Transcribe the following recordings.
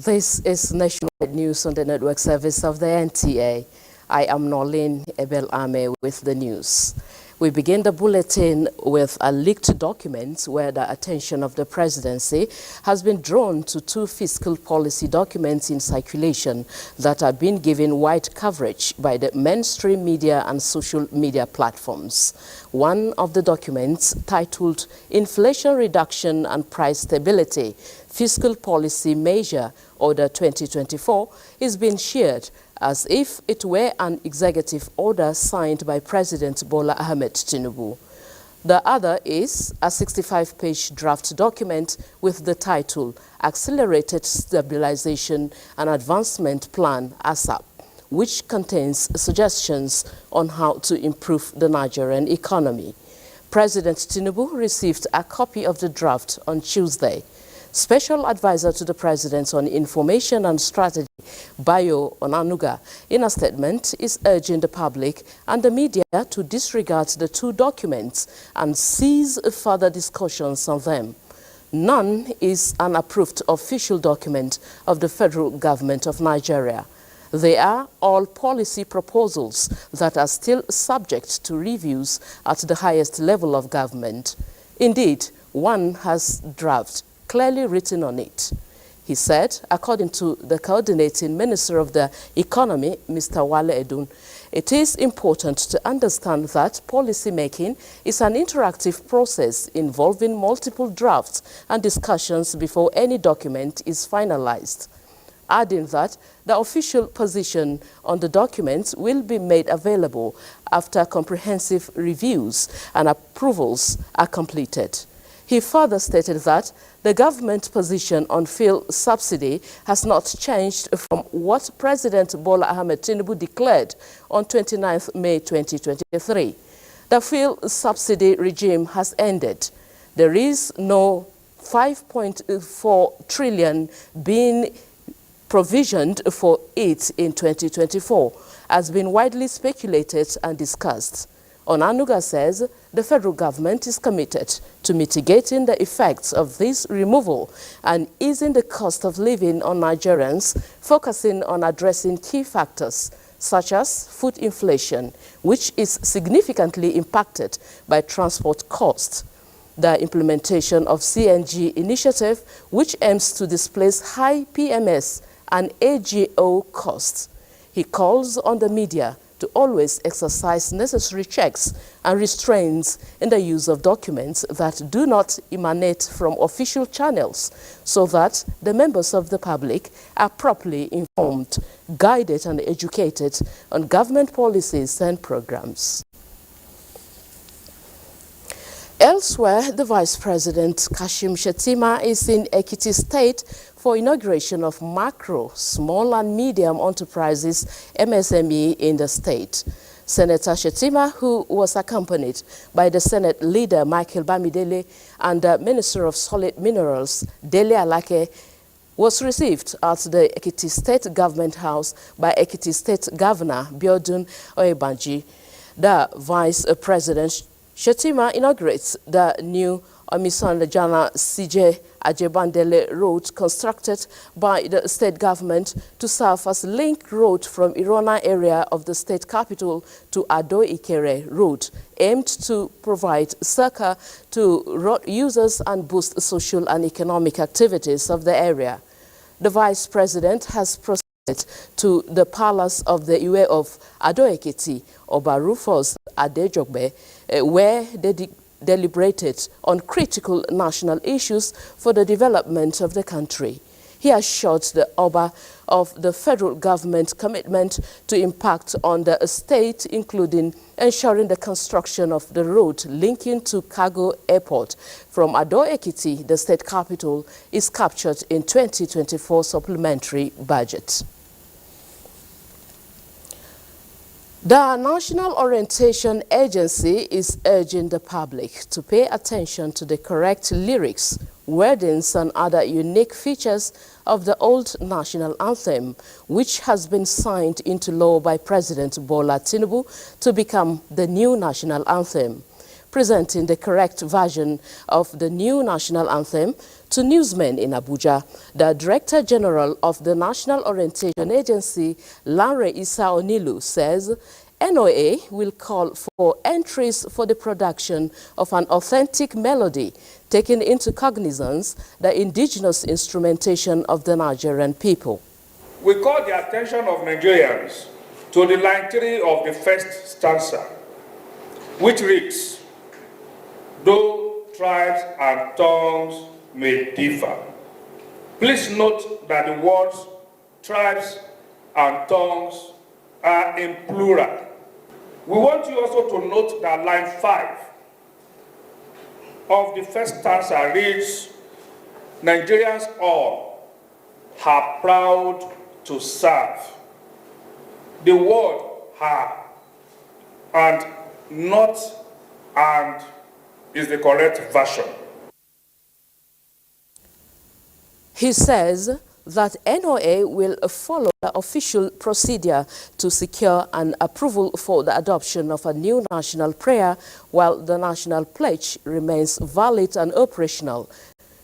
This is nationwide news on the network service of the NTA. I am Noleen Abel-Ameh with the news. We begin the bulletin with a leaked document where the attention of the presidency has been drawn to two fiscal policy documents in circulation that are being given wide coverage by the mainstream media and social media platforms. One of the documents, titled Inflation Reduction and Price Stability, Fiscal Policy Measure Order 2024, is being shared as if it were an executive order signed by President Bola Ahmed Tinubu. The other is a 65-page draft document with the title Accelerated Stabilization and Advancement Plan ASAP, which contains suggestions on how to improve the Nigerian economy. President Tinubu received a copy of the draft on Tuesday. Special Advisor to the President on Information and Strategy, Bayo Onanuga, in a statement is urging the public and the media to disregard the two documents and cease further discussions on them. None is an approved official document of the federal government of Nigeria. They are all policy proposals that are still subject to reviews at the highest level of government. Indeed, one has draft clearly written on it. He said, according to the coordinating Minister of the Economy, Mr. Wale Edun, it is important to understand that policy making is an interactive process involving multiple drafts and discussions before any document is finalized. Adding that the official position on the documents will be made available after comprehensive reviews and approvals are completed. He further stated that the government position on fuel subsidy has not changed from what President Bola Ahmed Tinubu declared on 29 May 2023. The fuel subsidy regime has ended. There is no 5.4 trillion being provisioned for it in 2024, has been widely speculated and discussed. Onanuga says the federal government is committed to mitigating the effects of this removal and easing the cost of living on Nigerians, focusing on addressing key factors such as food inflation, which is significantly impacted by transport costs. The implementation of CNG initiative, which aims to displace high PMS and AGO costs. He calls on the media to always exercise necessary checks and restraints in the use of documents that do not emanate from official channels, so that the members of the public are properly informed, guided and educated on government policies and programs. Elsewhere, the Vice President Kashim Shettima is in Ekiti State for inauguration of macro, small and medium enterprises MSME in the state. Senator Shettima, who was accompanied by the Senate leader Michael Bamidele and the Minister of Solid Minerals Dele Alake, was received at the Ekiti State Government House by Ekiti State Governor Biodun Oyebanji. The Vice President Shettima inaugurates the new Omisan-Lejana CJ Ajebandele Road constructed by the state government to serve as link road from Irona area of the state capital to Ado-Ikere Road, aimed to provide succor to road users and boost social and economic activities of the area. The Vice President has proceeded to the palace of the Iwe of Ado-Ekiti, Oba Rufus Adejogbe, where they deliberated on critical national issues for the development of the country. He assured the Oba of the federal government commitment to impact on the state, including ensuring the construction of the road linking to Cargo Airport from Ado-Ekiti, the state capital, is captured in 2024 supplementary budget. The National Orientation Agency is urging the public to pay attention to the correct lyrics, wordings and other unique features of the old national anthem, which has been signed into law by President Bola Tinubu to become the new national anthem. presenting the correct version of the new national anthem to newsmen in Abuja. The Director General of the National Orientation Agency, Lanre Issa Onilu, says NOA will call for entries for the production of an authentic melody, taking into cognizance the indigenous instrumentation of the Nigerian people. We call the attention of Nigerians to the line 3 of the first stanza, which reads, "Though tribes and tongues may differ." Please note that the words tribes and tongues are in plural. We want you also to note that line 5 of the first stanza reads, "Nigerians all are proud to serve." The word "are" and "not" and is the correct version. He says that NOA will follow the official procedure to secure an approval for the adoption of a new national prayer while the national pledge remains valid and operational.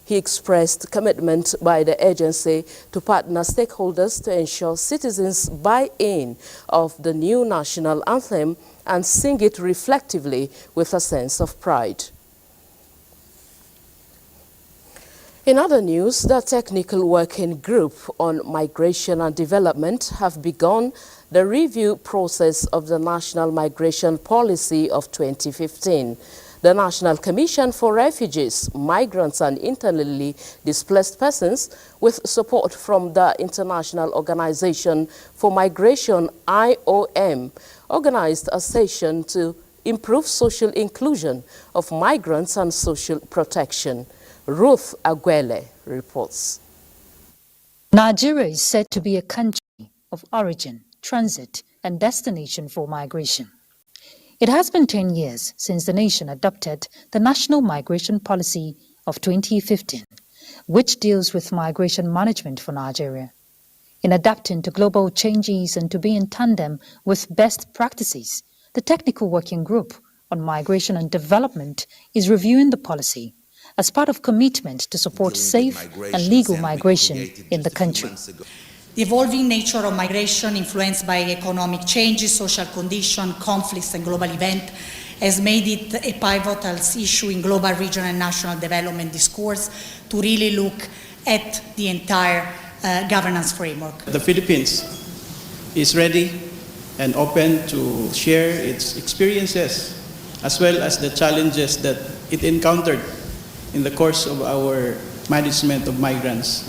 He expressed commitment by the agency to partner stakeholders to ensure citizens buy in of the new national anthem and sing it reflectively with a sense of pride. In other news, the Technical Working Group on Migration and Development have begun the review process of the National Migration Policy of 2015. The National Commission for Refugees, Migrants and Internally Displaced Persons, with support from the International Organization for Migration, IOM, organized a session to improve social inclusion of migrants and social protection. Ruth Aguele reports. Nigeria is said to be a country of origin, transit, and destination for migration. It has been 10 years since the nation adopted the National Migration Policy of 2015, which deals with migration management for Nigeria. In adapting to global changes and to be in tandem with best practices, the Technical Working Group on Migration and Development is reviewing the policy as part of commitment to support safe and legal migration in the country. The evolving nature of migration, influenced by economic changes, social conditions, conflicts, and global events, has made it a pivotal issue in global, regional, and national development discourse to really look at the entire governance framework. The Philippines is ready and open to share its experiences as well as the challenges that it encountered in the course of our management of migrants.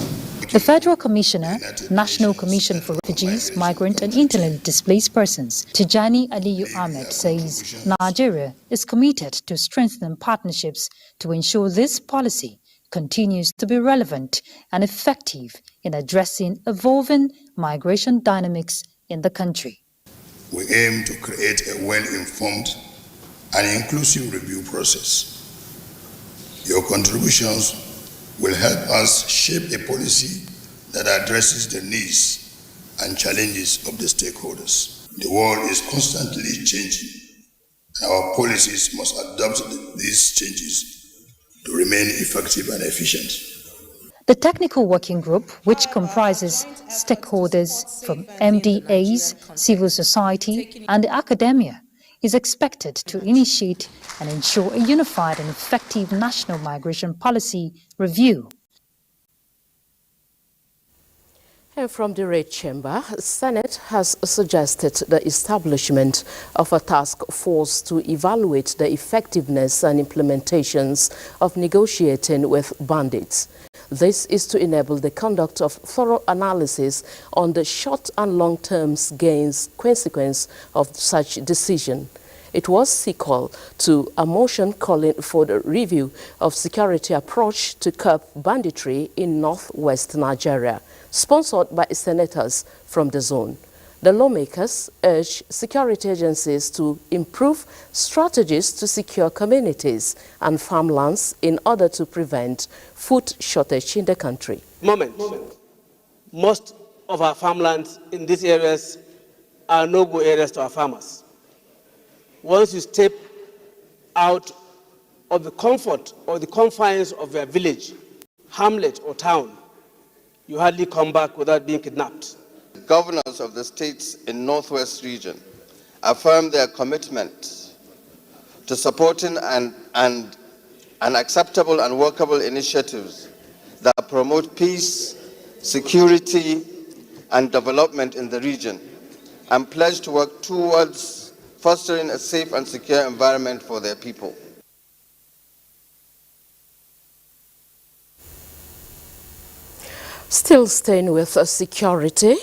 The Federal Commissioner, National Commission for Refugees, Migrant and Internally Displaced Persons, Tijani Aliyu Ahmed, says Nigeria is committed to strengthening partnerships to ensure this policy continues to be relevant and effective in addressing evolving migration dynamics in the country. We aim to create a well-informed and inclusive review process. Your contributions will help us shape a policy that addresses the needs and challenges of the stakeholders. The world is constantly changing, and our policies must adapt these changes to remain effective and efficient. The Technical Working Group, which comprises stakeholders from MDAs, civil society, and academia, is expected to initiate and ensure a unified and effective national migration policy review. And from the Red Chamber, Senate has suggested the establishment of a task force to evaluate the effectiveness and implementations of negotiating with bandits. This is to enable the conduct of thorough analysis on the short and long-term gains consequence of such decision. It was sequel to a motion calling for the review of security approach to curb banditry in northwest Nigeria, sponsored by senators from the zone. The lawmakers urge security agencies to improve strategies to secure communities and farmlands in order to prevent food shortage in the country. Most of our farmlands in these areas are no-go areas to our farmers. Once you step out of the comfort or the confines of their village, hamlet, or town, you hardly come back without being kidnapped. Governors of the states in Northwest region affirm their commitment to supporting and acceptable and workable initiatives that promote peace, security, and development in the region, and pledge to work towards fostering a safe and secure environment for their people. Still staying with security,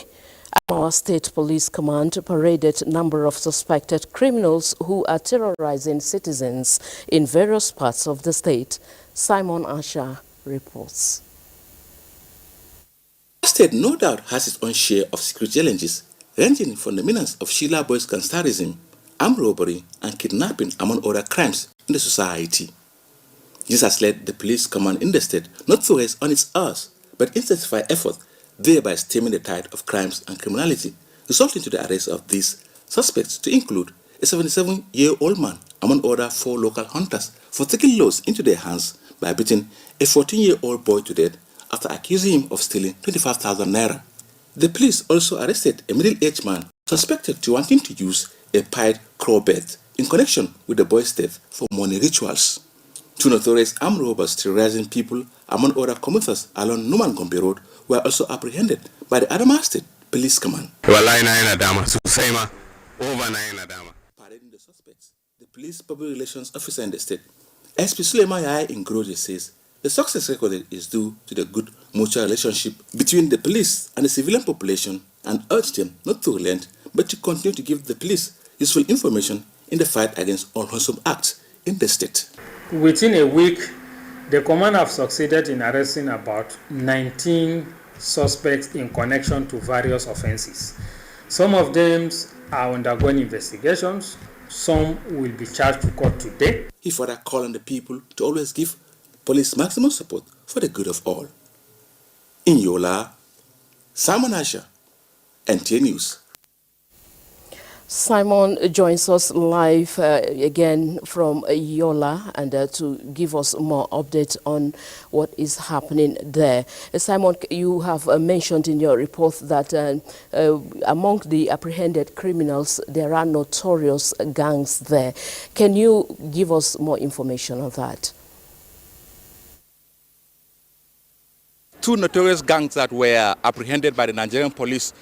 our State Police Command paraded a number of suspected criminals who are terrorizing citizens in various parts of the state. Simon Asha reports. The state no doubt has its own share of security challenges, ranging from the menace of Sheila boys gangsterism, armed robbery, and kidnapping, among other crimes in the society. This has led the police command in the state not to rest on its oars, but intensify effort, thereby stemming the tide of crimes and criminality, resulting to the arrest of these suspects, to include a 77-year-old man, among other 4 local hunters, for taking laws into their hands by beating a 14-year-old boy to death after accusing him of stealing 25,000 naira. The police also arrested a middle-aged man suspected to wanting to use a pied crow bed in connection with the boy's death for money rituals. 2 notorious armed robbers terrorizing people, among other commuters along Numan Gombe Road, were also apprehended by the Adamawa State Police Command. Parading the suspects, the police public relations officer in the state, SP Suleiman Yaya Ingroje, says the success recorded is due to the good mutual relationship between the police and the civilian population, and urged them not to relent but to continue to give the police useful information in the fight against unwholesome acts in the state. Within a week, the command have succeeded in arresting about 19 suspects in connection to various offenses. Some of them are undergoing investigations. Some will be charged to court today. He further called on the people to always give police maximum support for the good of all. In Yola, Simon Asha, NTA News. Simon joins us live again from Yola and to give us more updates on what is happening there. Simon, you have mentioned in your report that among the apprehended criminals, there are notorious gangs there. Can you give us more information on that? 2 notorious gangs that were apprehended by the Nigerian police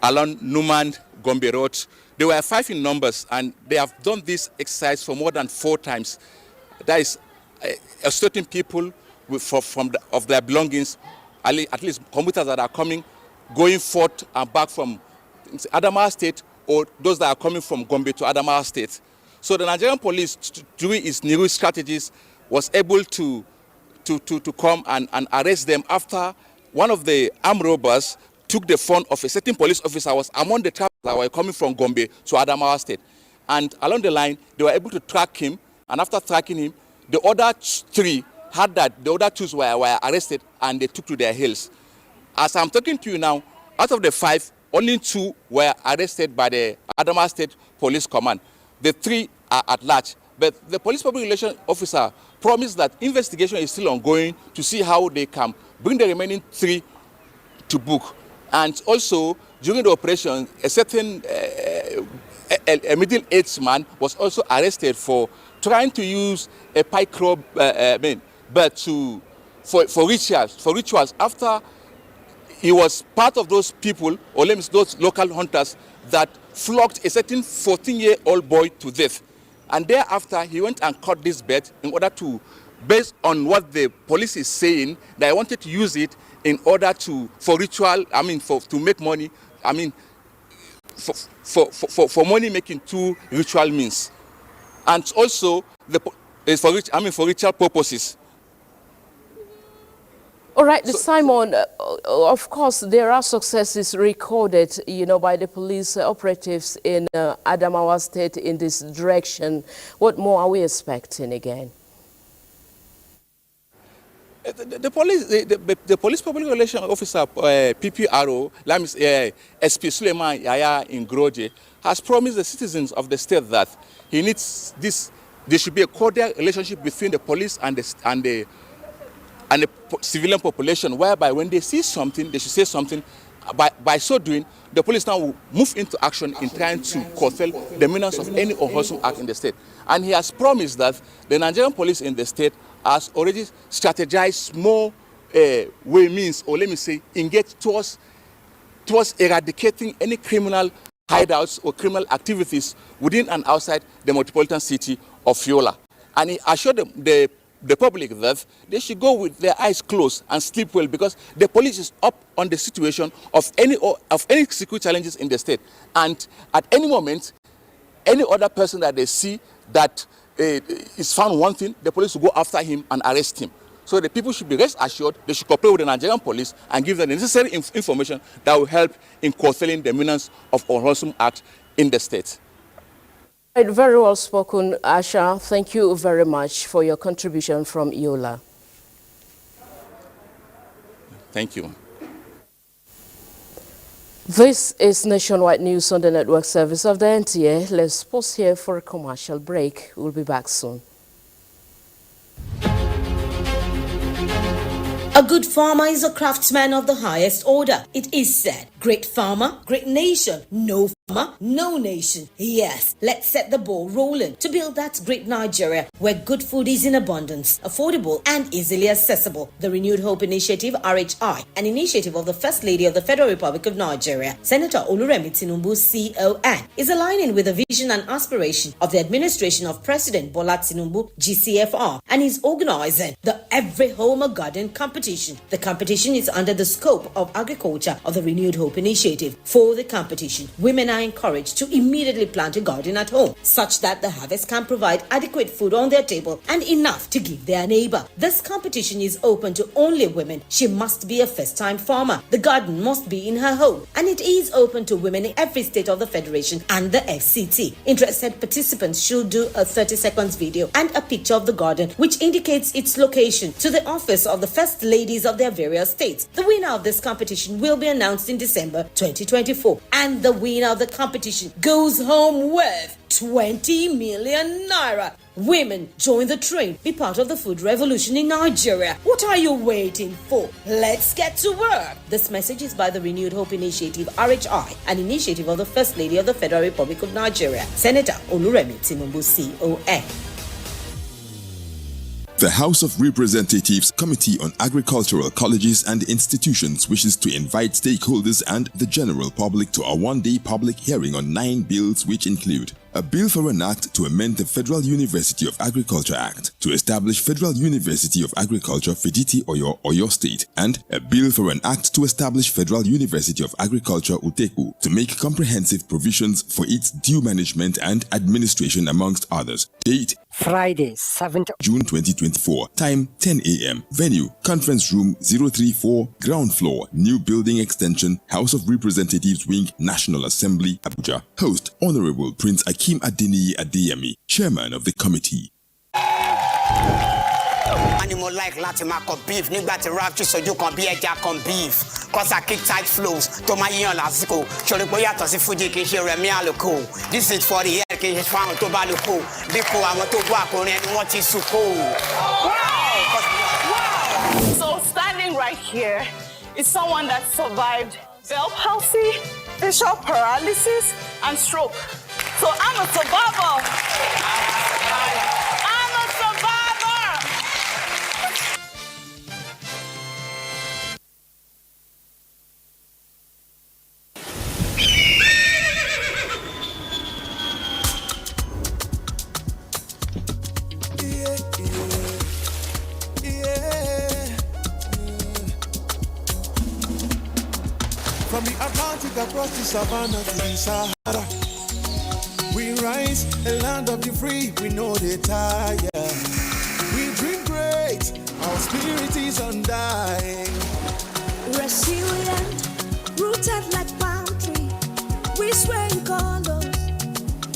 along Numan Gombe Road. They were 5 in numbers, and they have done this exercise for more than 4 times. That is, assaulting people of their belongings, at least commuters that are coming, going forth and back from Adamawa State, or those that are coming from Gombe to Adamawa State. So the Nigerian police, doing its new strategies, was able to come and arrest them after one of the armed robbers took the phone of a certain police officer was among the travelers that were coming from Gombe to Adamawa State. And along the line, they were able to track him, and after tracking him, the other 3 had that, the other 2 were arrested, and they took to their heels. As I'm talking to you now, out of the 5, only 2 were arrested by the Adamawa State Police Command. The 3 are at large. But the police public relations officer promised that investigation is still ongoing to see how they can bring the remaining 3 to book. And also, during the operation, a certain a middle-aged man was also arrested for trying to use a pike crow bird for rituals after he was part of those people, or let me say those local hunters, that flogged a certain 14-year-old boy to death. And thereafter, he went and caught this bird in order to, based on what the police is saying, that I wanted to use it in order for ritual, to make money, for money making through ritual means. And also, for ritual purposes. All right, Simon, of course, there are successes recorded, by the police operatives in Adamawa State in this direction. What more are we expecting again? The police public relations officer, PPRO, SP Suleiman Yaya Ingroje, has promised the citizens of the state that he needs this there should be a cordial relationship between the police and the civilian population, whereby when they see something, they should say something. By so doing, the police now will move into action in trying to curtail the menace of any unwholesome act in the state. And he has promised that the Nigerian police in the state has already strategized more means, or let me say, engaged towards eradicating any criminal hideouts or criminal activities within and outside the metropolitan city of Yola. And he assured the public that they should go with their eyes closed and sleep well, because the police is up on the situation of any security challenges in the state. And at any moment, any other person that they see that is found wanting, the police will go after him and arrest him. So the people should be rest assured they should cooperate with the Nigerian police and give them the necessary information that will help in curtailing the menace of unwholesome acts in the state. Right, very well spoken, Asha. Thank you very much for your contribution from Yola. Thank you. This is Nationwide News on the network service of the NTA. Let's pause here for a commercial break. We'll be back soon. A good farmer is a craftsman of the highest order. It is said, great farmer, great nation. No farmer, no nation. Yes, let's set the ball rolling to build that great Nigeria where good food is in abundance, affordable and easily accessible. The Renewed Hope Initiative, RHI, an initiative of the First Lady of the Federal Republic of Nigeria, Senator Oluremi Tinubu, CON, is aligning with the vision and aspiration of the administration of President Bola Tinubu, GCFR, and is organizing the Every Home a Garden competition. The competition is under the scope of agriculture of the Renewed Hope Initiative. For the competition, women are encouraged to immediately plant a garden at home, such that the harvest can provide adequate food on their table and enough to give their neighbor. This competition is open to only women. She must be a first-time farmer. The garden must be in her home, and it is open to women in every state of the Federation and the FCT. Interested participants should do a 30-second video and a picture of the garden, which indicates its location, to the office of the First Ladies of their various states. The winner of this competition will be announced in December 2024, and the winner of the competition goes home with 20 million naira. Women, join the train. Be part of the food revolution in Nigeria. What are you waiting for? Let's get to work. This message is by the Renewed Hope Initiative, RHI, an initiative of the First Lady of the Federal Republic of Nigeria, Senator Oluremi Tinubu, CON. The House of Representatives Committee on Agricultural Colleges and Institutions wishes to invite stakeholders and the general public to a one-day public hearing on 9 bills, which include a bill for an act to amend the Federal University of Agriculture Act to establish Federal University of Agriculture Fiditi Oyo State, and a bill for an act to establish Federal University of Agriculture Uteku to make comprehensive provisions for its due management and administration, amongst others. Date: Friday, 7th June 2024. Time: 10 a.m. Venue: Conference Room 034, Ground Floor, New Building Extension, House of Representatives Wing, National Assembly, Abuja. Host: Honorable Prince Akim Adeniyi Adeyemi, Chairman of the committee. Animal like Latima con beef, nígbà tí rap ti sojú kan bí ẹja con beef. Cause I kick tight flows, tó máa yíyan lásìkò. Ṣorí pé yàtọ̀ sí Fuji kì í ṣe Rẹ̀mí Àlùkò. This is for the air, kì í ṣe fáwọn tó bá lùkò. Bíkò àwọn tó gbọ́ àkórin ẹni wọ́n ti sùkò. Wow! So standing right here is someone that survived Bell palsy, facial paralysis, and stroke. So I'm a survivor. I'm a survivor. From the Atlantic across the savannah to the Sahara, we rise, a land of the free, we know they tire. We dream great, our spirit is undying. Resilient, rooted like palm tree, we sway in colors,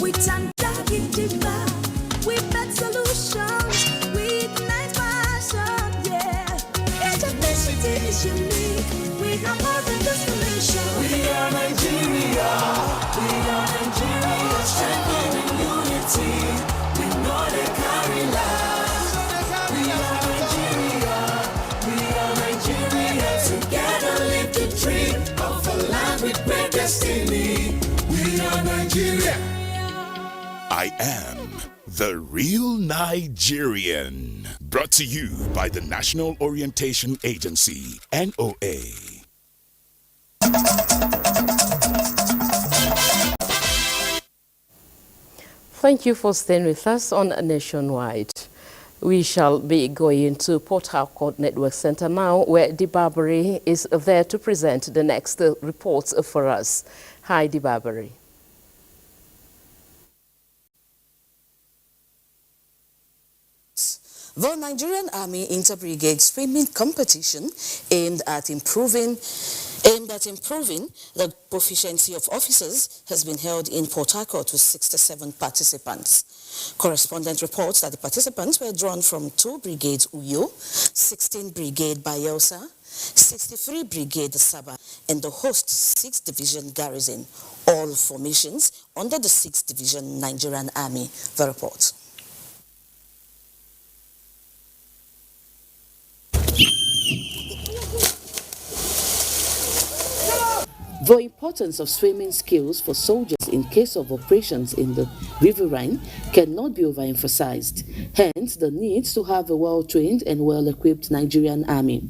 we turn dark into light, we bet solutions, we ignite passion, yeah. Each ethnicity is unique, we have more than just a nation. We are Nigeria, we are Nigeria, strengthening unity, we know they can. with great destiny. We are Nigeria. I am the real Nigerian. Brought to you by the National Orientation Agency, NOA. Thank you for staying with us on Nationwide. We shall be going to Port Harcourt Network Center now, where Dibabari is there to present the next reports for us. Hi, Dibabari. The Nigerian Army Inter-Brigade Swimming Competition aimed at improving the proficiency of officers has been held in Port Harcourt with 67 participants. Correspondent reports that the participants were drawn from 2 brigades Uyo, 16 Brigade Bayelsa, 63 Brigade Saba, and the host 6th Division Garrison, all formations under the 6th Division Nigerian Army. The report. The importance of swimming skills for soldiers in case of operations in the riverine cannot be overemphasized, hence the need to have a well-trained and well-equipped Nigerian army.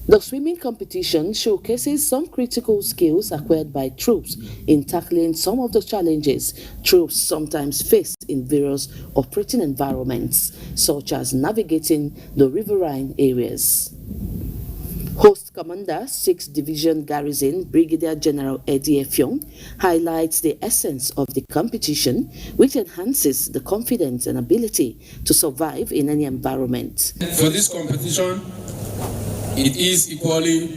The swimming competition showcases some critical skills acquired by troops in tackling some of the challenges troops sometimes face in various operating environments, such as navigating the riverine areas. Host Commander, 6th Division Garrison, Brigadier General Eddie Effiong, highlights the essence of the competition, which enhances the confidence and ability to survive in any environment. For this competition, it is equally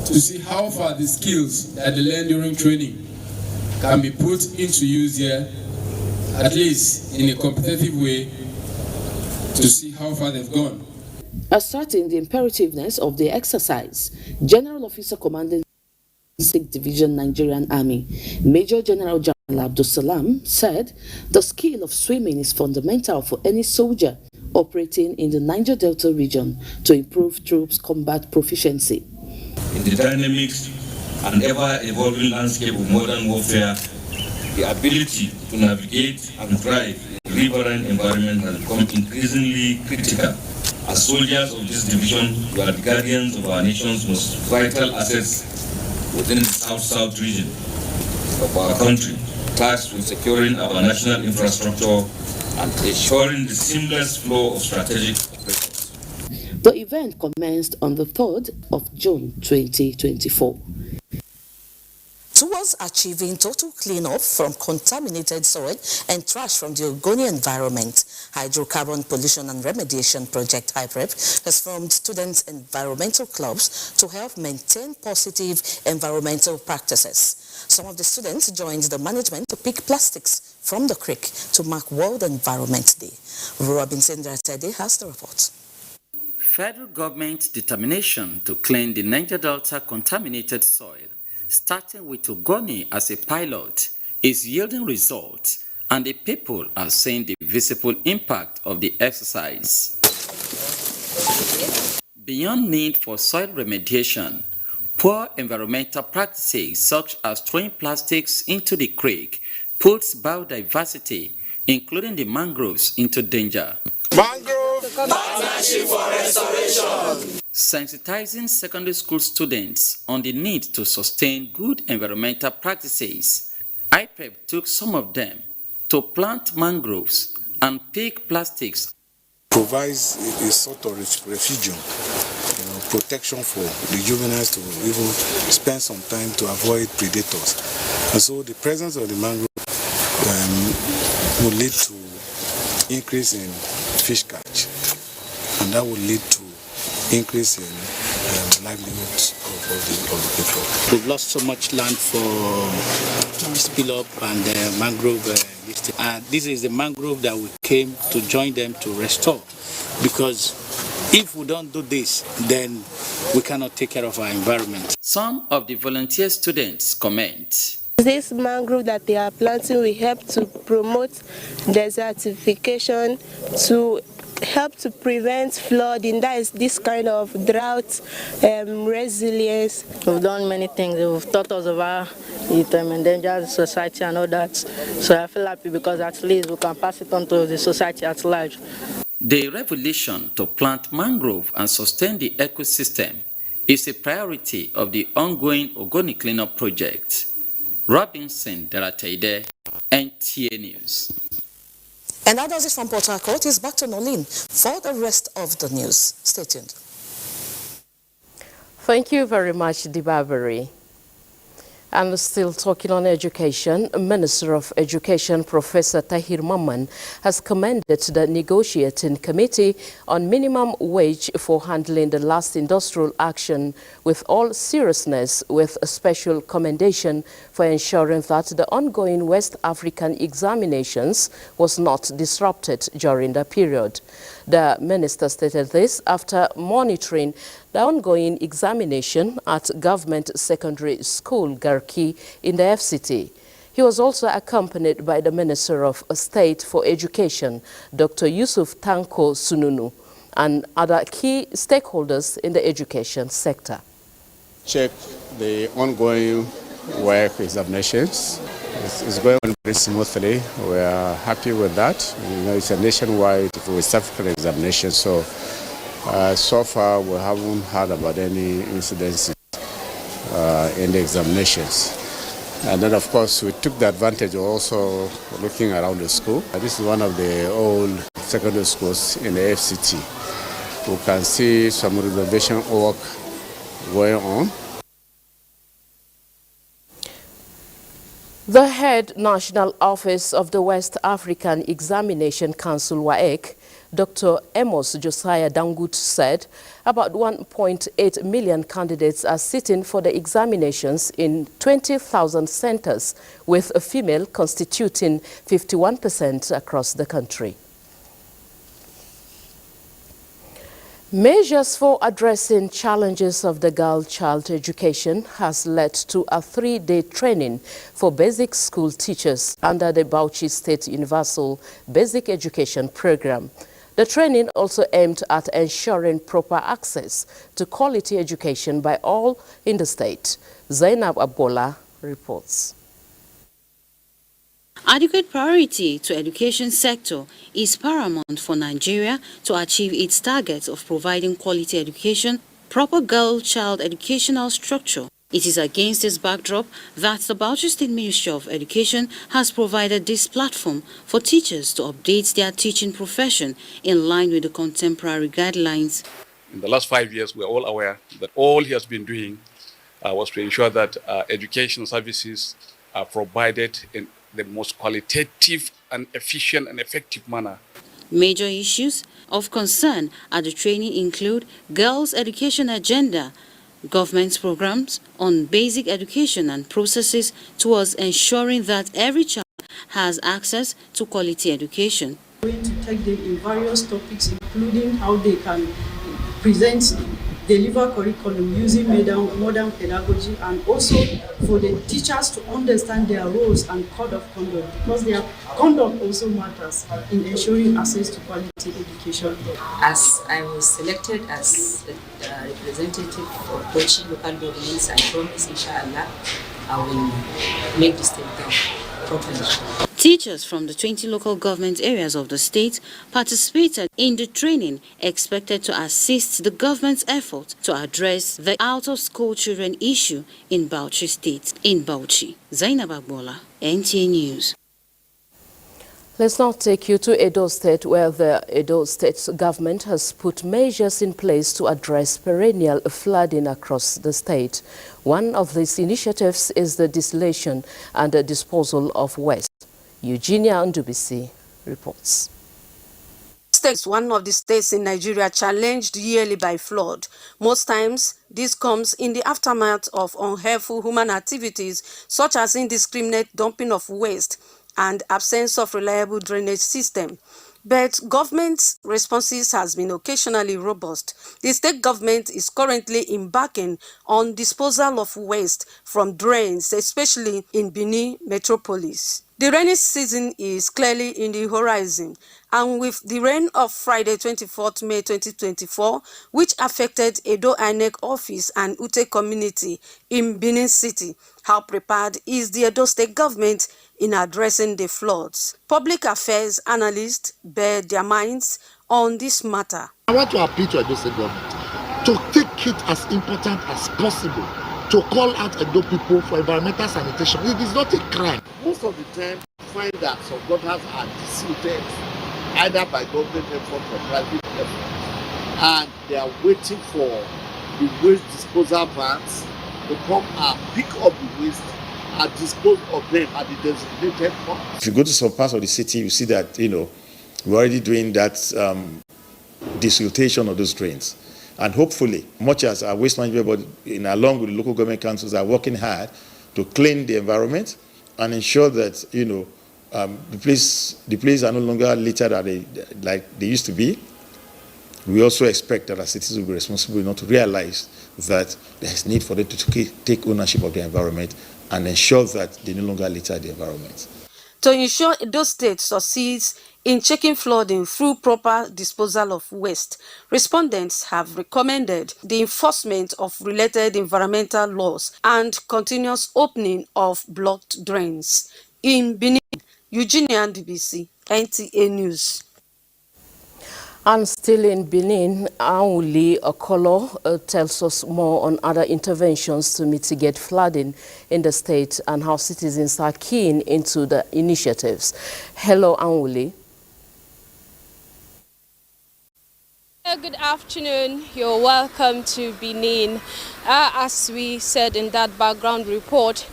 to see how far the skills that they learn during training can be put into use here, at least in a competitive way, to see how far they've gone. Asserting the imperativeness of the exercise, General Officer Commanding 6th Division Nigerian Army, Major General Abdul Salam, said the skill of swimming is fundamental for any soldier operating in the Niger Delta region to improve troops' combat proficiency. In the dynamics and ever-evolving landscape of modern warfare, the ability to navigate and thrive in the riverine environment has become increasingly critical. As soldiers of this division, we are the guardians of our nation's most vital assets within the South-South region of our country, tasked with securing our national infrastructure and ensuring the seamless flow of strategic operations. The event commenced on the 3rd of June 2024. Towards achieving total cleanup from contaminated soil and trash from the Ogoni environment, Hydrocarbon Pollution and Remediation Project HYPREP has formed students' environmental clubs to help maintain positive environmental practices. Some of the students joined the management to pick plastics from the creek to mark World Environment Day. Robinson Ratede has the report. Federal government's determination to clean the Niger Delta contaminated soil, starting with Ogoni as a pilot, is yielding results, and the people are seeing the visible impact of the exercise. Beyond need for soil remediation, poor environmental practices such as throwing plastics into the creek puts biodiversity, including the mangroves, into danger. Mangrove Partnership for Restoration. Sensitizing secondary school students on the need to sustain good environmental practices, HYPREP took some of them to plant mangroves and pick plastics. Provides a sort of refugium, protection for the juveniles to even spend some time to avoid predators. And so the presence of the mangrove will lead to increase in fish catch, and that will lead to increase in livelihoods of the people. We've lost so much land for spill up and mangrove. And this is the mangrove that we came to join them to restore, because if we don't do this, then we cannot take care of our environment. Some of the volunteer students comment. This mangrove that they are planting will help to promote desertification, to help to prevent flooding. That is this kind of drought resilience. We've done many things. We've taught us about it, endangered society and all that. So I feel happy because at least we can pass it on to the society at large. The revolution to plant mangrove and sustain the ecosystem is a priority of the ongoing Ogoni cleanup project. Robinson Darateide, NTA News. And that does it from Port Harcourt. It's back to Noleen for the rest of the news. Stay tuned. Thank you very much, Dibabari. And still talking on education, Minister of Education Professor Tahir Mamman has commended the negotiating committee on minimum wage for handling the last industrial action with all seriousness, with a special commendation for ensuring that the ongoing West African examinations was not disrupted during the period. The minister stated this after monitoring the ongoing examination at Government Secondary School, Garki, in the FCT. He was also accompanied by the Minister of State for Education, Dr. Yusuf Tanko Sununu, and other key stakeholders in the education sector. Check the ongoing WAEC examinations. It's going on very smoothly. We are happy with that. You know, it's a nationwide West African examination, so far we haven't heard about any incidents in the examinations. And then, of course, we took the advantage of also looking around the school. This is one of the old secondary schools in the FCT. We can see some renovation work going on. The head national office of the West African Examination Council, WAEC, Dr. Amos Josiah Dangut, said about 1.8 million candidates are sitting for the examinations in 20,000 centers, with a female constituting 51% across the country. Measures for addressing challenges of the girl-child education has led to a 3-day training for basic school teachers under the Bauchi State Universal Basic Education Program. The training also aimed at ensuring proper access to quality education by all in the state. Zainab Abola reports. Adequate priority to education sector is paramount for Nigeria to achieve its targets of providing quality education, proper girl-child educational structure. It is against this backdrop that the Bauchi State Ministry of Education has provided this platform for teachers to update their teaching profession in line with the contemporary guidelines. In the last 5 years, we are all aware that all he has been doing was to ensure that education services are provided in the most qualitative and efficient and effective manner. Major issues of concern at the training include girls' education agenda, government's programs on basic education and processes towards ensuring that every child has access to quality education. We're going to take them in various topics, including how they can present, deliver curriculum using modern pedagogy, and also for the teachers to understand their roles and code of conduct, because their conduct also matters in ensuring access to quality education. As I was selected as a representative for Bauchi local governments, I promise, inshallah, I will make this step down properly. Teachers from the 20 local government areas of the state participated in the training, expected to assist the government's effort to address the out-of-school children issue in Bauchi State. In Bauchi, Zainab Abola, NTA News. Let's now take you to Edo State, where the Edo State government has put measures in place to address perennial flooding across the state. One of these initiatives is the distillation and the disposal of waste. Eugenia Ndubisi reports. State is one of the states in Nigeria challenged yearly by flood. Most times, this comes in the aftermath of unhelpful human activities such as indiscriminate dumping of waste and absence of reliable drainage system. But government's responses has been occasionally robust. The state government is currently embarking on disposal of waste from drains, especially in Benin metropolis. The rainy season is clearly in the horizon, and with the rain of Friday 24th May 2024, which affected Edo INEC office and Ute community in Benin City, how prepared is the Edo State government in addressing the floods? Public affairs analysts bear their minds on this matter. I want to appeal to Edo State government to take it as important as possible to call out Edo people for environmental sanitation. It is not a crime. Most of the time, you find that some gutters are disilted either by government effort or private effort, and they are waiting for the waste disposal vans to come and pick up the waste and dispose of them at the designated point. If you go to some parts of the city, you see that, we're already doing that desiltation of those drains. And hopefully, much as our waste management body, along with the local government councils, are working hard to clean the environment and ensure that, the place are no longer littered like they used to be. We also expect that our citizens will be responsible enough to realize that there is need for them to take ownership of the environment and ensure that they no longer litter the environment. To ensure Edo State succeeds in checking flooding through proper disposal of waste, respondents have recommended the enforcement of related environmental laws and continuous opening of blocked drains. In Benin, Eugenia DBC, NTA News. And still in Benin, Auli Okolo tells us more on other interventions to mitigate flooding in the state and how citizens are keen into the initiatives. Hello, Auli. Good afternoon. You're welcome to Benin. As we said in that background report,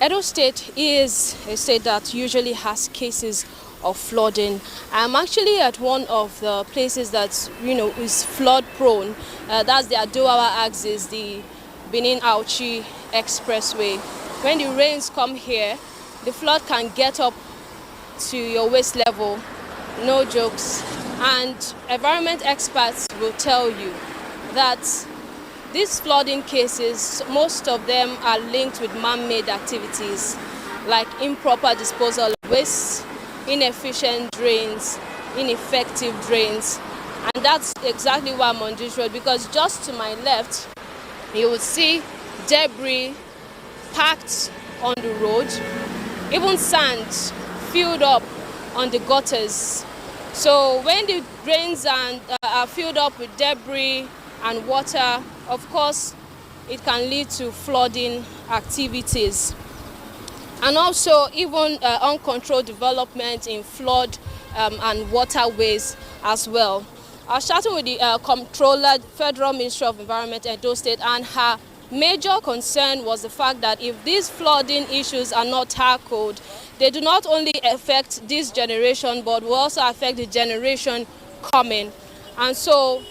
Edo State is a state that usually has cases of flooding. I'm actually at one of the places that is flood prone. That's the Adamawa axis, the Benin-Bauchi expressway. When the rains come here, the flood can get up to your waist level. No jokes. And environment experts will tell you that these flooding cases, most of them are linked with man-made activities like improper disposal of waste, inefficient drains, ineffective drains. And that's exactly why I'm on this road, because just to my left you will see debris packed on the road, even sand filled up on the gutters. So when the drains are filled up with debris and water, of course it can lead to flooding activities. And also even uncontrolled development in flood and waterways as well. I was chatting with the Comptroller, Federal Ministry of Environment, Edo State, and her major concern was the fact that if these flooding issues are not tackled, they do not only affect this generation, but will also affect the generation coming. And so,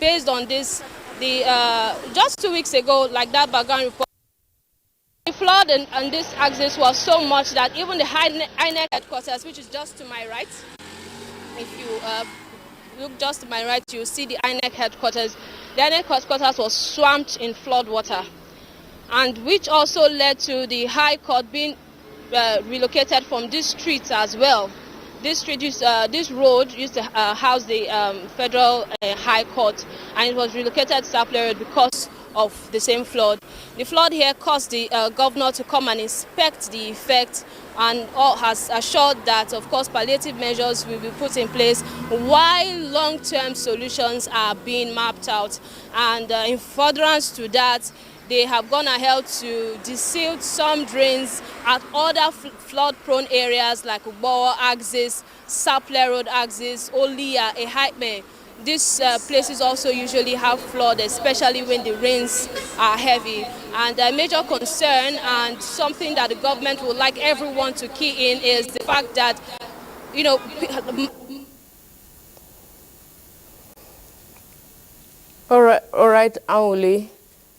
based on this, just 2 weeks ago, like that background report, the flood on this axis was so much that even the INEC headquarters, which is just to my right, if you look just to my right, you see the INEC headquarters. The INEC headquarters was swamped in flood water, and which also led to the High Court being relocated from this street as well. This street, this road used to house the Federal High Court, and it was relocated to Sapler Road because of the same flood. The flood here caused the governor to come and inspect the effect, and has assured that, of course, palliative measures will be put in place while long-term solutions are being mapped out. And in furtherance to that, they have gone ahead to deseal some drains at other flood-prone areas like Ubowo axis, Sapler Road axis, Olia, Ehaipme. These places also usually have flood, especially when the rains are heavy. And a major concern, and something that the government would like everyone to key in, is the fact that, All right, Auli.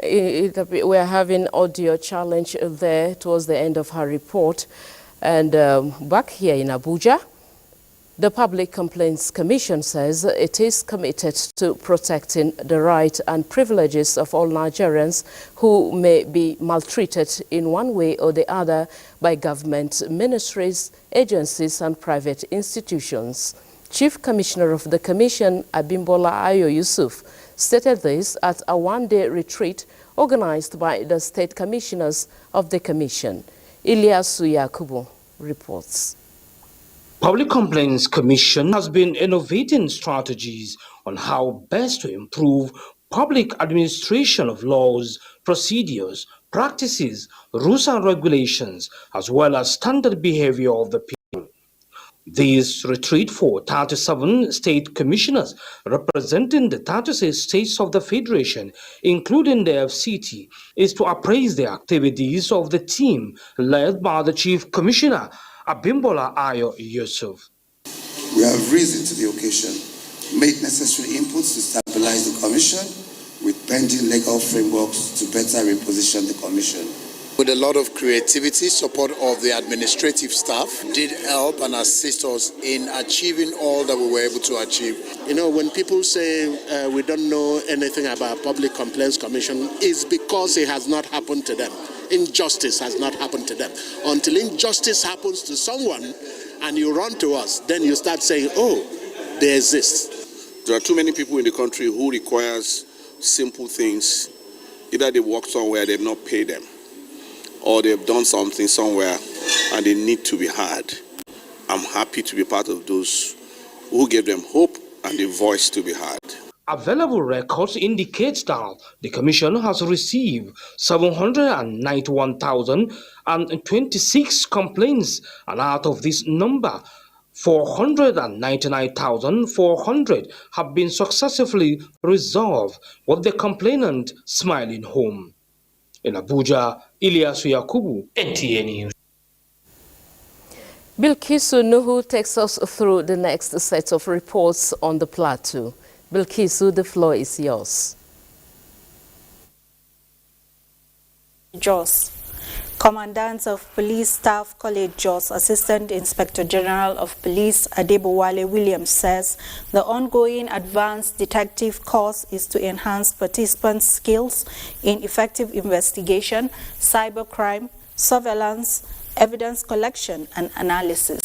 We are having audio challenge there towards the end of her report. And back here in Abuja, The Public Complaints Commission says it is committed to protecting the rights and privileges of all Nigerians who may be maltreated in one way or the other by government ministries, agencies and private institutions. Chief Commissioner of the Commission, Abimbola Ayo Yusuf, stated this at a one-day retreat organized by the State Commissioners of the Commission. Ilyasu Yakubu reports. Public Complaints Commission has been innovating strategies on how best to improve public administration of laws, procedures, practices, rules and regulations, as well as standard behavior of the people. This retreat for 37 state commissioners representing the 36 states of the Federation, including the FCT, is to appraise the activities of the team led by the Chief Commissioner, Abimbola Ayo Yusuf. We have risen to the occasion, made necessary inputs to stabilize the Commission with pending legal frameworks to better reposition the Commission. With a lot of creativity, support of the administrative staff did help and assist us in achieving all that we were able to achieve. You know, when people say we don't know anything about Public Complaints Commission, it's because it has not happened to them. Injustice has not happened to them. Until injustice happens to someone and you run to us, then you start saying, oh, they exist. There are too many people in the country who requires simple things. Either they work somewhere, they've not paid them, or they've done something somewhere and they need to be heard. I'm happy to be part of those who gave them hope and the voice to be heard. Available records indicate that the Commission has received 791,026 complaints, and out of this number, 499,400 have been successfully resolved, with the complainant smiling home. In Abuja, Ilyasu Yakubu, NTA News. Bilkisu Nuhu takes us through the next set of reports on the plateau. Bilkisu, the floor is yours. Jos. Commandant of Police Staff College Jos, Assistant Inspector General of Police Adamawa Williams says the ongoing advanced detective course is to enhance participants' skills in effective investigation, cybercrime, surveillance, evidence collection and analysis.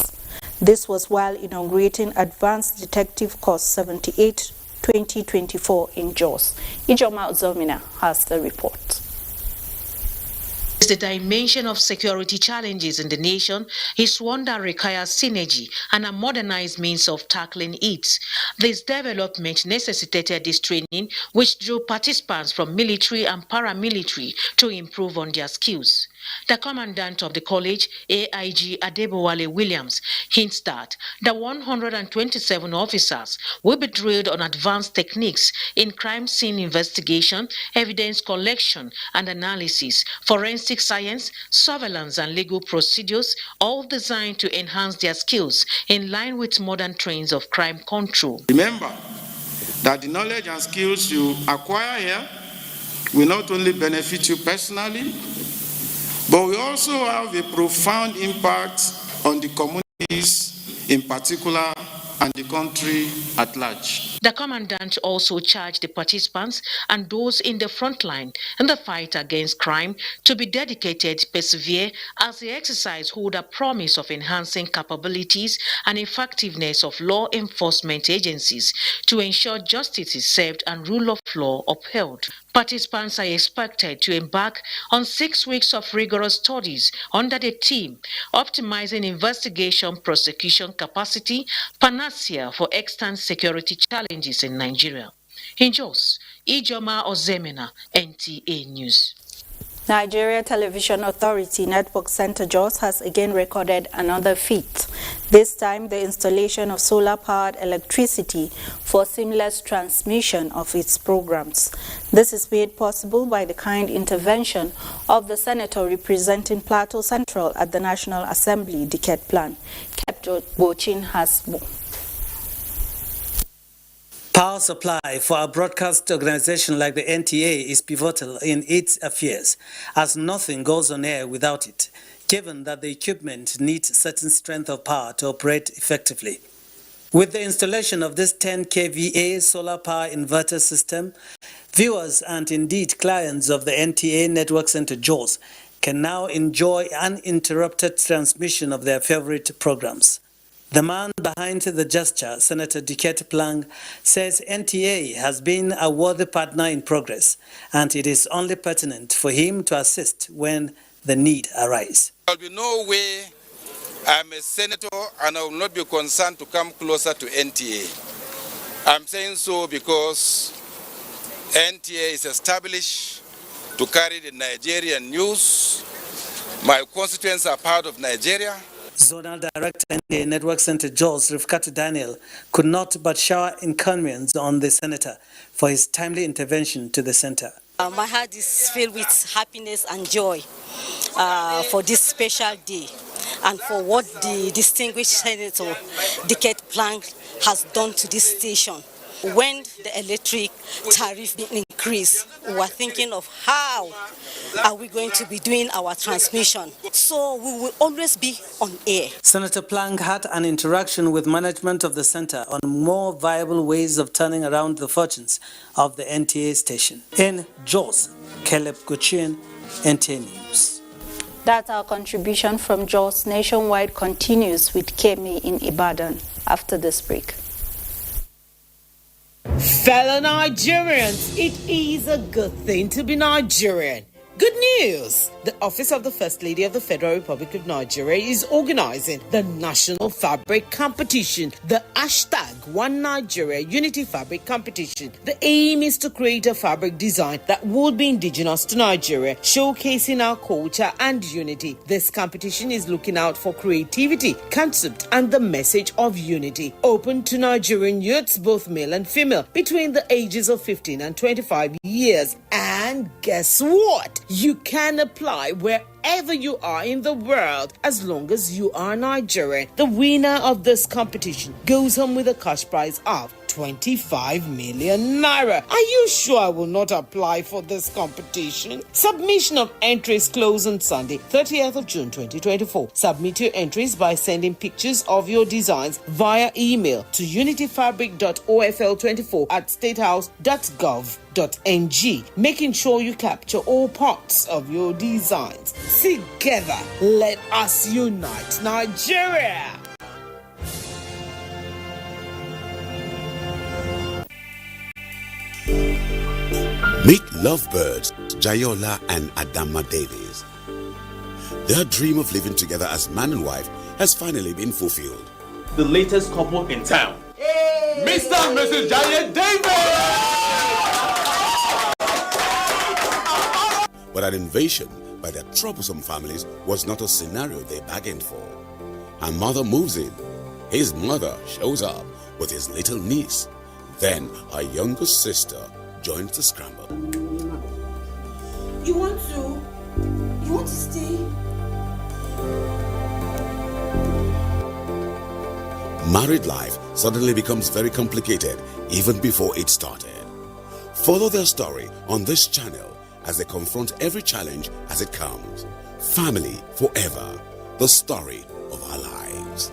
This was while inaugurating Advanced Detective Course 78 2024 in Jos. Ijoma Zomina has the report. The dimension of security challenges in the nation is one that requires synergy and a modernized means of tackling it. This development necessitated this training, which drew participants from military and paramilitary to improve on their skills. The commandant of the college, AIG Adebowale Williams, hints that the 127 officers will be drilled on advanced techniques in crime scene investigation, evidence collection and analysis, forensic science, surveillance and legal procedures, all designed to enhance their skills in line with modern trends of crime control. Remember that the knowledge and skills you acquire here will not only benefit you personally, but we also have a profound impact on the communities in particular and the country at large. The commandant also charged the participants and those in the front line in the fight against crime to be dedicated, persevere, as the exercise hold a promise of enhancing capabilities and effectiveness of law enforcement agencies to ensure justice is served and rule of law upheld. Participants are expected to embark on 6 weeks of rigorous studies under the theme Optimizing Investigation Prosecution Capacity, Panacea for Extant Security Challenges in Nigeria. In Jos, Ijoma Ozemena, NTA News. Nigeria Television Authority Network Center Jos has again recorded another feat, this time the installation of solar-powered electricity for seamless transmission of its programs. This is made possible by the kind intervention of the senator representing Plateau Central at the National Assembly Decade Plan. Captain Bauchi has more. Power supply for a broadcast organization like the NTA is pivotal in its affairs, as nothing goes on air without it, given that the equipment needs certain strength of power to operate effectively. With the installation of this 10 kVA solar power inverter system, viewers and indeed clients of the NTA Network Center Jos can now enjoy uninterrupted transmission of their favorite programs. The man behind the gesture, Senator Diket Plang, says NTA has been a worthy partner in progress, and it is only pertinent for him to assist when the need arises. There will be no way I'm a senator and I will not be concerned to come closer to NTA. I'm saying so because NTA is established to carry the Nigerian news. My constituents are part of Nigeria. Zonal Director NTA Network Center Jos Rifkat Daniel could not but shower encomiums on the senator for his timely intervention to the center. My heart is filled with happiness and joy for this special day and for what the distinguished Senator Diket Plang has done to this station. When the electric tariff increased, we were thinking of how are we going to be doing our transmission. So we will always be on air. Senator Plang had an interaction with management of the center on more viable ways of turning around the fortunes of the NTA station. In Jos, Caleb Guchin, NTA News. That's our contribution from Jos. Nationwide continues with Kemi in Ibadan after this break. Fellow Nigerians, it is a good thing to be Nigerian. Good news! The Office of the First Lady of the Federal Republic of Nigeria is organizing the National Fabric Competition, the #One Nigeria Unity Fabric Competition. The aim is to create a fabric design that would be indigenous to Nigeria, showcasing our culture and unity. This competition is looking out for creativity, concept, and the message of unity. Open to Nigerian youths, both male and female, between the ages of 15 and 25 years. And guess what? You can apply wherever you are in the world as long as you are Nigerian. The winner of this competition goes home with a cash prize of 25 million naira. Are you sure I will not apply for this competition? Submission of entries close on Sunday, 30th of June 2024. Submit your entries by sending pictures of your designs via email to unityfabric.ofl24@statehouse.gov.ng, making sure you capture all parts of your designs. Together, let us unite Nigeria! Meet lovebirds Jayola and Adama Davies. Their dream of living together as man and wife has finally been fulfilled. The latest couple in town, Mr. and Mrs. Jaye Davies! But an invasion by their troublesome families was not a scenario they bargained for. Her mother moves in. His mother shows up with his little niece. Then her younger sister joins the scramble. You want to stay? Married life suddenly becomes very complicated even before it started. Follow their story on this channel as they confront every challenge as it comes. Family forever, the story of our lives.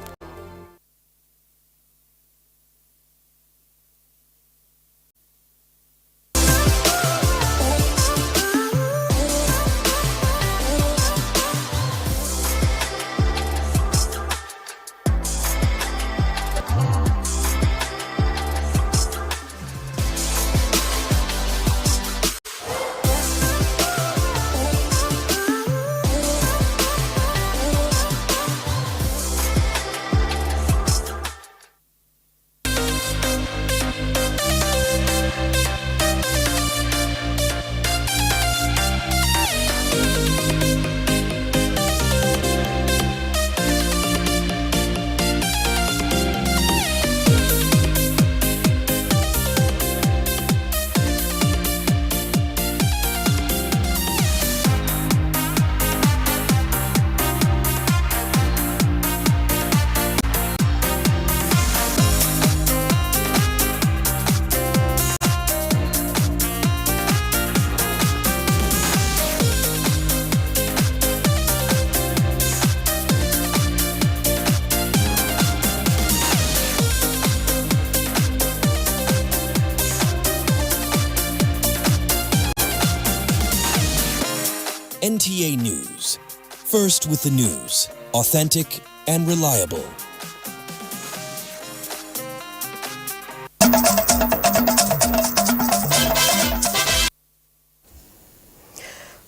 NTA News. First with the news, authentic and reliable.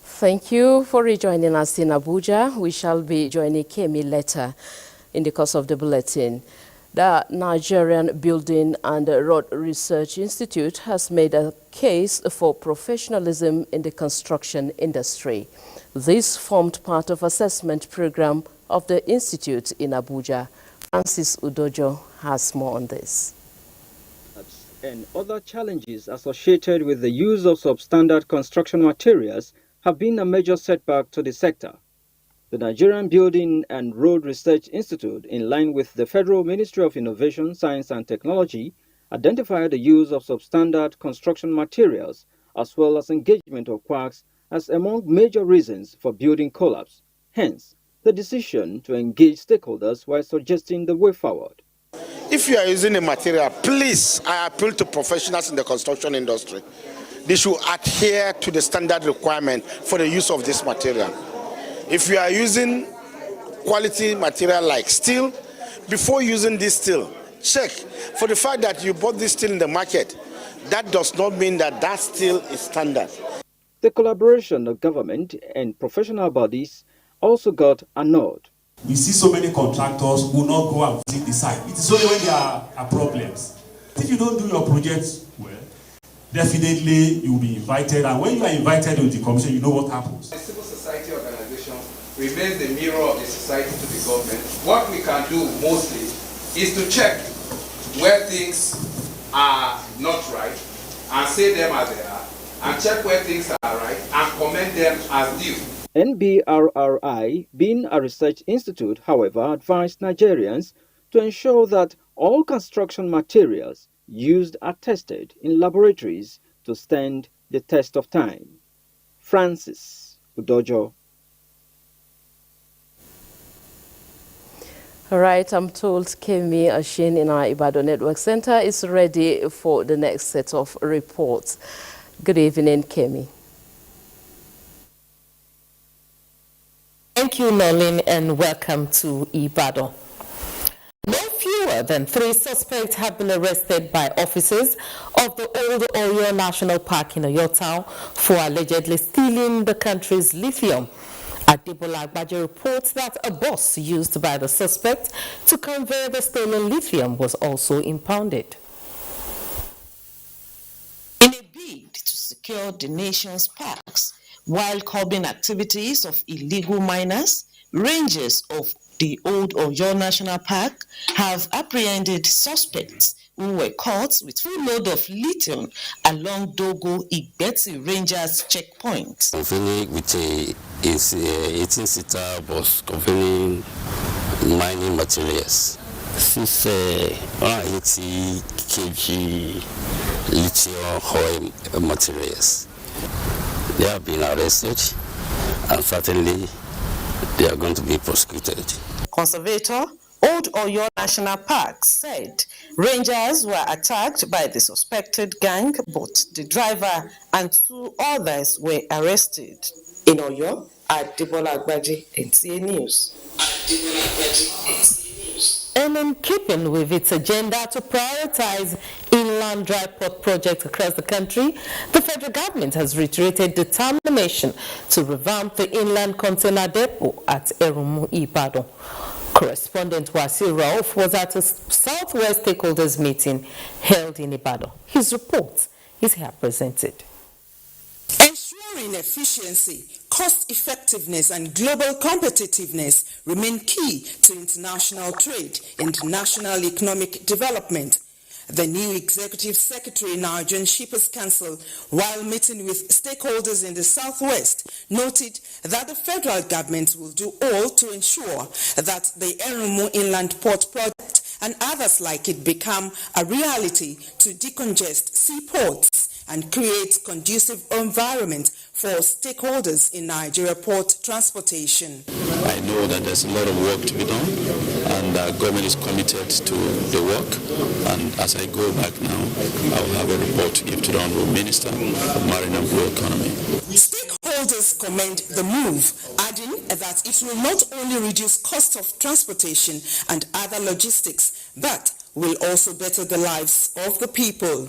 Thank you for rejoining us in Abuja. We shall be joining Kemi later in the course of the bulletin. The Nigerian Building and Road Research Institute has made a case for professionalism in the construction industry. This formed part of assessment program of the institute in Abuja. Francis Udojo has more on this. And other challenges associated with the use of substandard construction materials have been a major setback to the sector. The Nigerian Building and Road Research Institute, in line with the Federal Ministry of Innovation, Science and Technology, identified the use of substandard construction materials as well as engagement of quacks as among major reasons for building collapse. Hence, the decision to engage stakeholders while suggesting the way forward. If you are using a material, please, I appeal to professionals in the construction industry. They should adhere to the standard requirement for the use of this material. If you are using quality material like steel, before using this steel, check for the fact that you bought this steel in the market. That does not mean that that steel is standard. The collaboration of government and professional bodies also got a nod. We see so many contractors who not go and visit the site. It is only when there are problems. If you don't do your projects well, definitely you will be invited, and when you are invited to the commission, you know what happens. The civil society organization remains the mirror of the society to the government. What we can do mostly is to check where things are not right and say them as they are, and check where things are right and commend them as due. NBRRI, being a research institute, however, advised Nigerians to ensure that all construction materials used are tested in laboratories to stand the test of time. Francis Udojo. All right, I'm told Kemi Ashin in our Ibadan Network Center is ready for the next set of reports. Good evening, Kemi. Thank you, Noleen, and welcome to Ibadan. No fewer than 3 suspects have been arrested by officers of the Old Oyo National Park in Oyo Town for allegedly stealing the country's lithium. Abel-Ameh reports that a bus used by the suspect to convey the stolen lithium was also impounded. In a bid to secure the nation's parks while curbing activities of illegal miners, rangers of the Old Oyo National Park have apprehended suspects who were caught with full load of lithium along Dogo Igbeti Rangers checkpoint. Conveying with a 18-seater bus conveying mining materials. 180 kg lithium oil materials. They have been arrested and certainly they are going to be prosecuted. Conservator Old Oyo National Park said rangers were attacked by the suspected gang, but the driver and 2 others were arrested. In Oyo, Abel-Ameh, NTA News. And in keeping with its agenda to prioritize inland dry port projects across the country, the federal government has reiterated determination to revamp the inland container depot at Erumu, Ibadan. Correspondent Wasi Rauf was at a Southwest stakeholders meeting held in Ibadan. His report is here presented. Ensuring efficiency, cost effectiveness and global competitiveness remain key to international trade and national economic development. The new Executive Secretary, Nigerian Shippers Council, while meeting with stakeholders in the Southwest, noted that the federal government will do all to ensure that the Erumu Inland Port Project and others like it become a reality to decongest seaports and create conducive environment for stakeholders in Nigeria port transportation. I know that there's a lot of work to be done, and the government is committed to the work. And as I go back now, I will have a report to give to the Honorable Minister of Marine and Blue Economy. Stakeholders commend the move, adding that it will not only reduce cost of transportation and other logistics, but will also better the lives of the people.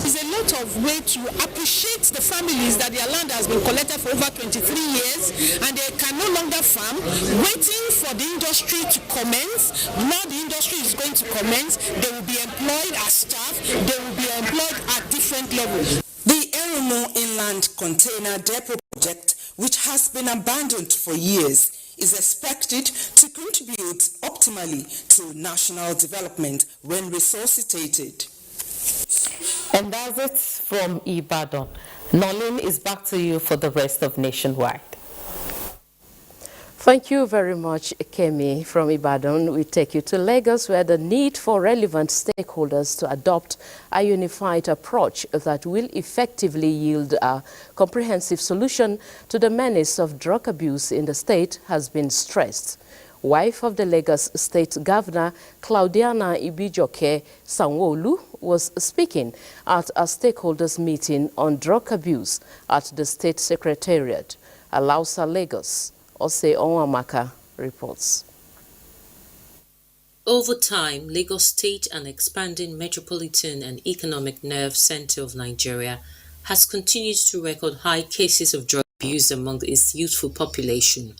There's a lot of way to appreciate the families that their land has been collected for over 23 years and they can no longer farm, waiting for the industry to commence. Now the industry is going to commence, they will be employed as staff, they will be employed at different levels. The Erumo Inland Container Depot project, which has been abandoned for years, is expected to contribute optimally to national development when resuscitated. And that's it from Ibadan. Noleen is back to you for the rest of Nationwide. Thank you very much, Kemi. From Ibadan, we take you to Lagos, where the need for relevant stakeholders to adopt a unified approach that will effectively yield a comprehensive solution to the menace of drug abuse in the state has been stressed. Wife of the Lagos State Governor, Claudiana Ibijoke Sanwo-Olu, was speaking at a stakeholders meeting on drug abuse at the State Secretariat. Alausa, Lagos. Ose Onwamaka reports. Over time, Lagos State, an expanding metropolitan and economic nerve center of Nigeria, has continued to record high cases of drug abuse among its youthful population.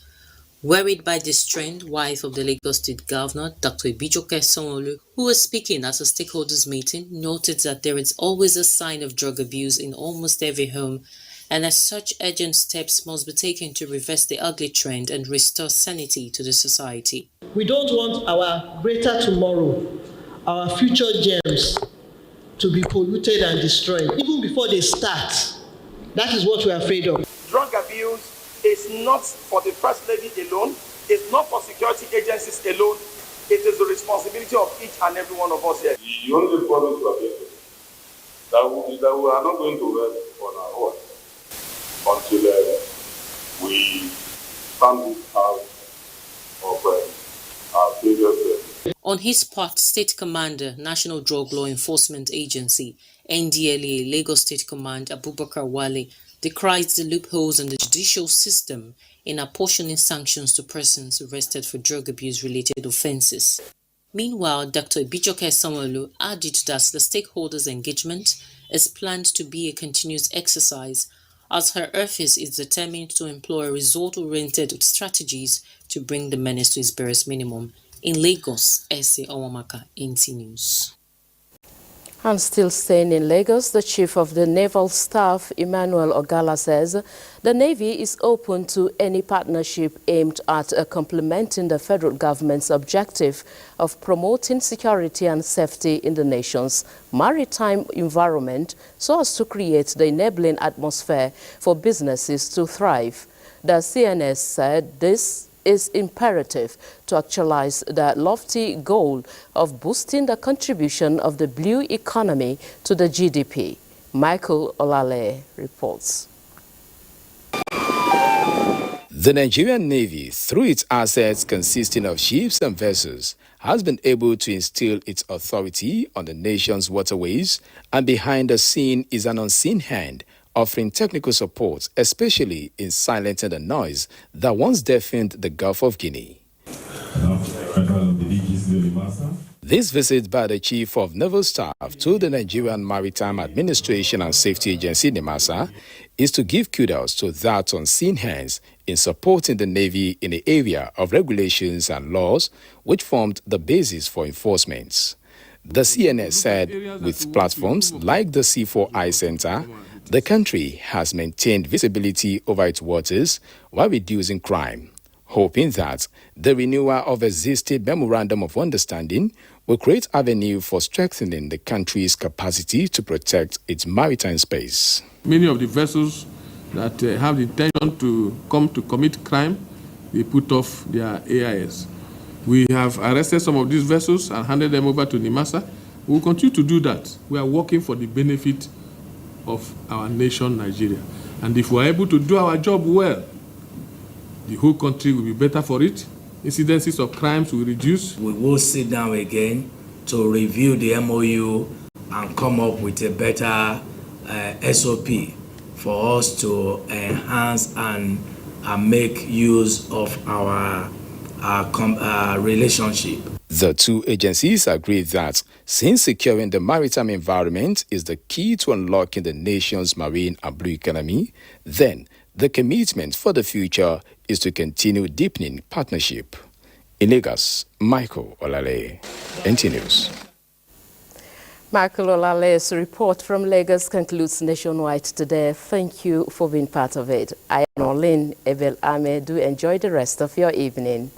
Worried by this trend, wife of the Lagos State Governor, Dr. Ibijoke Sanwo-Olu, who was speaking at a stakeholders meeting, noted that there is always a sign of drug abuse in almost every home, and as such, urgent steps must be taken to reverse the ugly trend and restore sanity to the society. We don't want our greater tomorrow, our future gems, to be polluted and destroyed, even before they start. That is what we are afraid of. Drug abuse is not for the First Lady alone, it's not for security agencies alone, it is the responsibility of each and every one of us here. The only problem that we are not going to rest on our own until we stand out of our previous. On his part, State Commander, National Drug Law Enforcement Agency, NDLA, Lagos State Command, Abubakar Wale, decries the loopholes in the judicial system in apportioning sanctions to persons arrested for drug abuse-related offences. Meanwhile, Dr. Ibijoke Sanwo-Olu added that the stakeholders' engagement is planned to be a continuous exercise, as her office is determined to employ result-oriented strategies to bring the menace to its barest minimum. In Lagos, Ese Onwamaka, NT News. And still staying in Lagos, the Chief of the Naval Staff, Emmanuel Ogala, says the Navy is open to any partnership aimed at complementing the federal government's objective of promoting security and safety in the nation's maritime environment so as to create the enabling atmosphere for businesses to thrive. The CNS said this is imperative to actualize the lofty goal of boosting the contribution of the blue economy to the GDP. Michael Olale reports. The Nigerian Navy, through its assets consisting of ships and vessels, has been able to instill its authority on the nation's waterways, and behind the scene is an unseen hand offering technical support, especially in silencing the noise that once deafened the Gulf of Guinea. This visit by the Chief of Naval Staff to the Nigerian Maritime Administration and Safety Agency, NIMASA, is to give kudos to that unseen hands in supporting the Navy in the area of regulations and laws which formed the basis for enforcement. The CNS said with platforms like the C4I Center, the country has maintained visibility over its waters while reducing crime, hoping that the renewal of existing Memorandum of Understanding will create avenue for strengthening the country's capacity to protect its maritime space. Many of the vessels that have the intention to come to commit crime, they put off their AIS. We have arrested some of these vessels and handed them over to NIMASA. We will continue to do that. We are working for the benefit of our nation, Nigeria. And if we are able to do our job well, the whole country will be better for it. Incidences of crimes will reduce. We will sit down again to review the MOU and come up with a better SOP for us to enhance and make use of our relationship. The two agencies agreed that since securing the maritime environment is the key to unlocking the nation's marine and blue economy, then the commitment for the future is to continue deepening partnership. In Lagos, Michael Olale, NTA News. Michael Olale's report from Lagos concludes Nationwide today. Thank you for being part of it. I am Noleen. Abel-Ameh. Do enjoy the rest of your evening.